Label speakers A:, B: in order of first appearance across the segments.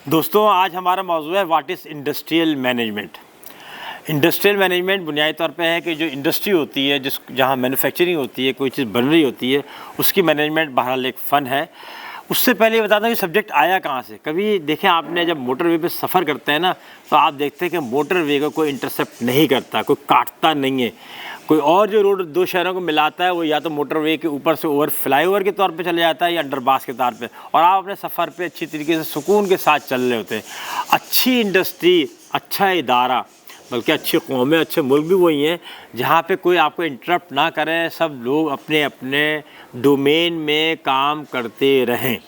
A: दोस्तों आज हमारा मौजूद है what is industrial management. Industrial management बुनियादी तौर पे है कि जो इंडस्ट्री होती है जहाँ मैन्युफैक्चरिंग होती है, कोई चीज़ बन रही होती है, उसकी मैनेजमेंट बहरहाल एक फ़न है। उससे पहले ये बता दूँ कि सब्जेक्ट आया कहाँ से। कभी देखें आपने जब मोटरवे पे सफ़र करते हैं ना, तो आप देखते हैं कि मोटरवे को कोई इंटरसेप्ट नहीं करता, कोई काटता नहीं है। कोई और जो रोड दो शहरों को मिलाता है वो या तो मोटरवे के ऊपर से ओवर फ्लाईओवर के तौर पे चले जाता है या अंडरपास के तौर पे, और आप अपने सफ़र पे अच्छी तरीके से सुकून के साथ चल रहे होते हैं। अच्छी इंडस्ट्री, अच्छा इदारा, बल्कि अच्छी कौमें, अच्छे मुल्क भी वही हैं जहाँ पे कोई आपको इंटरप्ट ना करे, सब लोग अपने अपने डोमेन में काम करते रहें।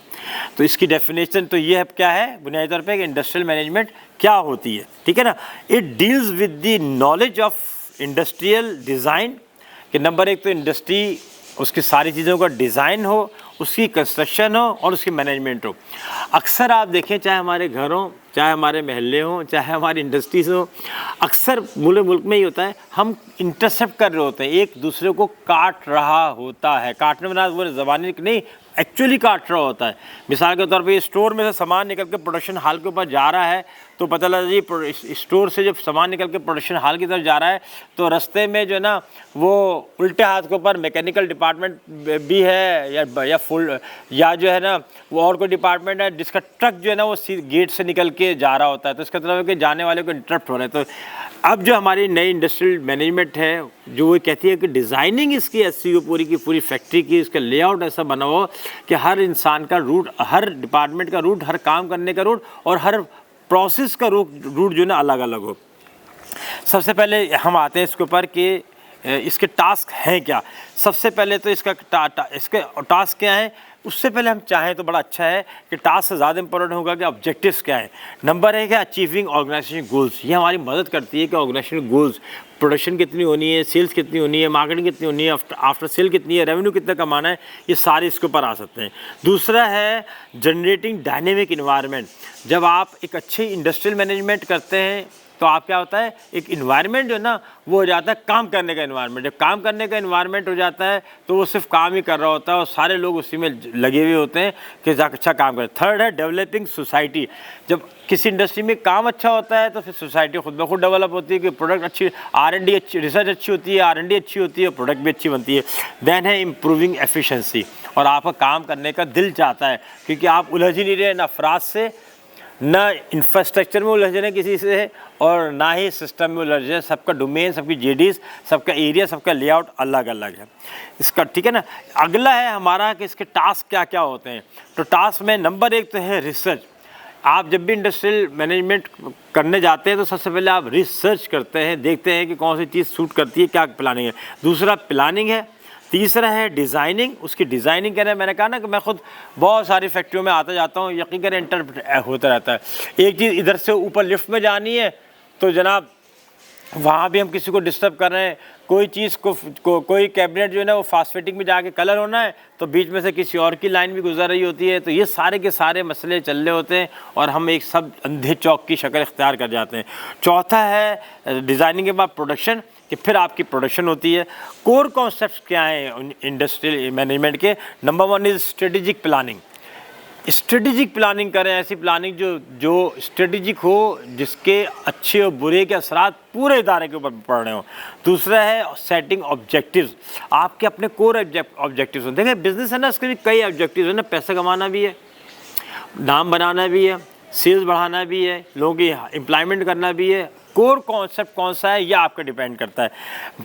A: तो इसकी डेफिनेशन तो ये है, क्या है बुनियादी तौर पे कि इंडस्ट्रियल मैनेजमेंट क्या होती है, ठीक है ना। It deals with the knowledge of industrial design कि नंबर एक तो इंडस्ट्री, उसकी सारी चीज़ों का डिज़ाइन हो, उसकी कंस्ट्रक्शन हो और उसकी मैनेजमेंट हो। अक्सर आप देखें, चाहे हमारे घर हों, चाहे हमारे महल्ले हों, चाहे हमारी इंडस्ट्रीज़ हों, अक्सर मुल्क में ही होता है, हम इंटरसेप्ट कर रहे होते हैं, एक दूसरे को काट रहा होता है। काटने में वो ज़बानी नहीं, एक्चुअली काट रहा होता है। मिसाल के तौर पे स्टोर में से सामान निकल के प्रोडक्शन हॉल के ऊपर जा रहा है, तो पता लगा जी स्टोर से जब सामान निकल के प्रोडक्शन हॉल की तरफ जा रहा है, तो रास्ते में जो है ना वो उल्टे हाथ के ऊपर मैकेनिकल डिपार्टमेंट भी है या फुल, या जो है ना वो और कोई डिपार्टमेंट है जिसका ट्रक जो है ना वो गेट से निकल के जा रहा होता है। तो इसका मतलब है कि जाने वाले को इंटरप्ट हो रहा है। तो अब जो हमारी नई इंडस्ट्रियल मैनेजमेंट है, जो वो कहती है कि डिज़ाइनिंग इसकी ऐसी हो, पूरी की पूरी फैक्ट्री की इसका लेआउट ऐसा बना हो कि हर इंसान का रूट, हर डिपार्टमेंट का रूट, हर काम करने का रूट और हर प्रोसेस का रूट जो है ना अलग अलग हो। सबसे पहले हम आते हैं इसके ऊपर कि इसके टास्क हैं क्या। सबसे पहले तो इसके टास्क क्या है, उससे पहले हम चाहें तो बड़ा अच्छा है कि टास्क से ज़्यादा इंपॉर्टेंट होगा कि ऑब्जेक्टिव्स क्या है। नंबर एक है अचीविंग ऑर्गेनाइजेशन गोल्स। ये हमारी मदद करती है कि ऑर्गेनाइजेशन गोल्स, प्रोडक्शन कितनी होनी है, सेल्स कितनी होनी है, मार्केटिंग कितनी होनी है, आफ्टर सेल कितनी है, रेवेन्यू कितना कमाना है, ये सारे इसके ऊपर आ सकते हैं। दूसरा है जनरेटिंग डायनेमिक इन्वायरमेंट। जब आप एक अच्छे इंडस्ट्रियल मैनेजमेंट करते हैं तो आप क्या होता है, एक इन्वायरमेंट जो है ना वो हो जाता है काम करने का इन्वायरमेंट। जब काम करने का इन्वायरमेंट हो जाता है तो वो सिर्फ काम ही कर रहा होता है और सारे लोग उसी में लगे हुए होते हैं कि अच्छा काम करें। थर्ड है डेवलपिंग सोसाइटी। जब किसी इंडस्ट्री में काम अच्छा होता है तो फिर सोसाइटी खुद ब खुद डेवलप होती है कि प्रोडक्ट अच्छी, R&D अच्छी, रिसर्च अच्छी होती है, R&D अच्छी होती है, प्रोडक्ट भी अच्छी बनती है। देन है इम्प्रूविंग एफिशिएंसी, और आपका काम करने का दिल चाहता है क्योंकि आप उलझ ही नहीं रहे ना अफराद से, ना इंफ्रास्ट्रक्चर में उलझ रहे किसी से, और ना ही सिस्टम में उलझ रहे। सबका डोमेन, सबकी जेडीज, सबका एरिया, सबका लेआउट अलग अलग है इसका, ठीक है ना। अगला है हमारा कि इसके टास्क क्या क्या होते हैं। तो टास्क में नंबर एक तो है रिसर्च। आप जब भी इंडस्ट्रियल मैनेजमेंट करने जाते हैं तो सबसे पहले आप रिसर्च करते हैं, देखते हैं कि कौन सी चीज़ सूट करती है, क्या प्लानिंग है। दूसरा प्लानिंग है। तीसरा है डिज़ाइनिंग। उसकी डिज़ाइनिंग करें, मैंने कहा ना कि मैं खुद बहुत सारी फैक्ट्रियों में आता जाता हूँ, यकीन करें इंटरप्ट होता रहता है। एक चीज़ इधर से ऊपर लिफ्ट में जानी है तो जनाब वहाँ भी हम किसी को डिस्टर्ब कर रहे हैं। कोई चीज़ कोई कैबिनेट जो है ना वो फास्ट फिटिंग में जाके कलर होना है तो बीच में से किसी और की लाइन भी गुजर रही होती है। तो ये सारे के सारे मसले चल रहे होते हैं और हम एक सब अंधे चौक की शक्ल इख्तियार कर जाते हैं। चौथा है डिज़ाइनिंग के बाद प्रोडक्शन, कि फिर आपकी प्रोडक्शन होती है। कोर कॉन्सेप्ट्स क्या हैं इंडस्ट्रियल मैनेजमेंट के। Number one is strategic planning. Strategic planning करें, ऐसी प्लानिंग जो स्ट्रेटेजिक हो, जिसके अच्छे और बुरे के असरात पूरे इदारे के ऊपर पड़ रहे हों। दूसरा है सेटिंग ऑब्जेक्टिव्स। आपके अपने कोर ऑब्जेक्टिव्स हों। देखें बिजनेस है ना, उसके भी कई ऑब्जेक्टिव्स हैं ना, पैसा कमाना भी है, नाम बनाना भी है, सेल्स बढ़ाना भी है, लोगों की एम्प्लॉयमेंट करना भी है। कोर कॉन्सेप्ट कौन सा है यह आपका डिपेंड करता है।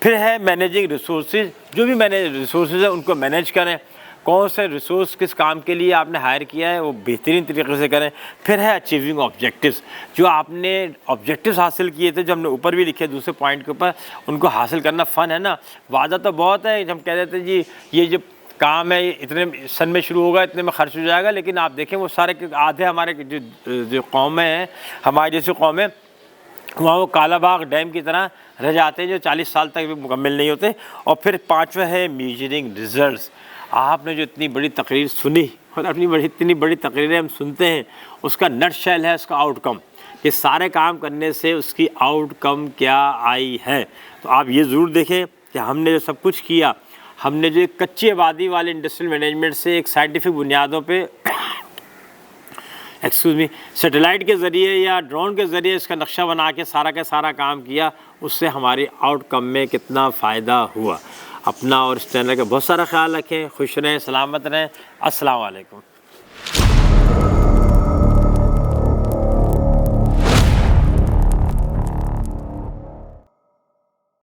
A: फिर है मैनेजिंग रिसोर्सेज। जो भी रिसोर्सेज है उनको मैनेज करें, कौन से रिसोर्स किस काम के लिए आपने हायर किया है वो बेहतरीन तरीके से करें। फिर है अचीविंग ऑब्जेक्टिव्स। जो आपने ऑब्जेक्टिव्स हासिल किए थे, जो हमने ऊपर भी लिखे दूसरे पॉइंट के ऊपर, उनको हासिल करना फ़न है ना। वादा तो बहुत है, हम कह देते जी ये जो काम है इतने सन में शुरू होगा, इतने में खर्च हो जाएगा, लेकिन आप देखें वो सारे आधे हमारे जो कौमें हैं, हमारी जैसी कौमें, वहाँ वो कालाबाग डैम की तरह रह जाते हैं जो 40 साल तक भी मुकम्मल नहीं होते। और फिर पाँचवा है मेजरिंग रिजल्ट्स। आपने जो इतनी बड़ी तकरीर सुनी और इतनी बड़ी तकरीरें हम सुनते हैं, उसका नटशेल है उसका आउटकम, कि सारे काम करने से उसकी आउटकम क्या आई है। तो आप ये ज़रूर देखें कि हमने जो सब कुछ किया, हमने जो एक कच्ची आबादी वाले इंडस्ट्रियल मैनेजमेंट से एक साइंटिफिक बुनियादों पे एक्सक्यूज़ मी, सैटेलाइट के ज़रिए या ड्रोन के ज़रिए इसका नक्शा बना के सारा का सारा काम किया, उससे हमारी आउटकम में कितना फ़ायदा हुआ। अपना और इस चैनल का बहुत सारा ख्याल रखें, खुश रहें, सलामत रहें। अस्सलाम वालेकुम।